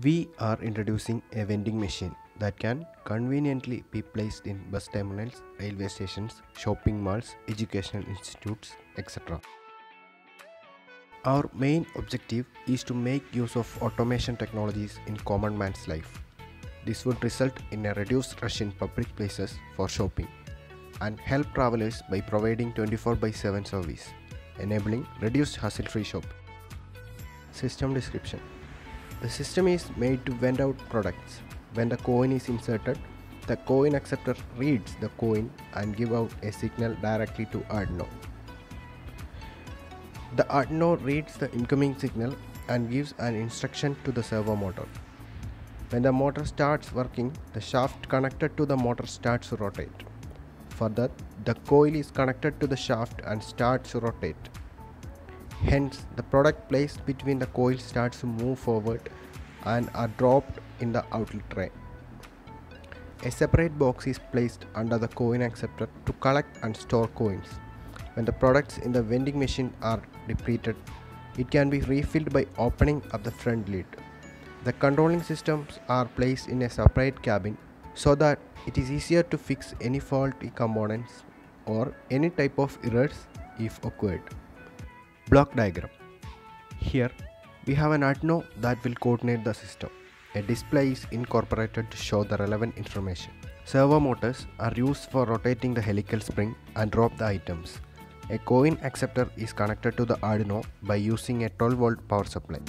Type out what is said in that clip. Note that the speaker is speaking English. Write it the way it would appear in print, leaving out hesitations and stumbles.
We are introducing a vending machine that can conveniently be placed in bus terminals, railway stations, shopping malls, educational institutes, etc. Our main objective is to make use of automation technologies in common man's life. This would result in a reduced rush in public places for shopping and help travelers by providing 24/7 service, enabling reduced hassle-free shopping. System description. The system is made to vend out products. When the coin is inserted, the coin acceptor reads the coin and gives out a signal directly to Arduino. The Arduino reads the incoming signal and gives an instruction to the servo motor. When the motor starts working, the shaft connected to the motor starts to rotate. Further, the coil is connected to the shaft and starts to rotate. Hence, the product placed between the coils starts to move forward and are dropped in the outlet tray. A separate box is placed under the coin acceptor to collect and store coins. When the products in the vending machine are depleted, it can be refilled by opening up the front lid. The controlling systems are placed in a separate cabin so that it is easier to fix any faulty components or any type of errors if occurred. Block diagram. Here we have an Arduino that will coordinate the system. A display is incorporated to show the relevant information. Servo motors are used for rotating the helical spring and drop the items. A coin acceptor is connected to the Arduino by using a 12-volt power supply.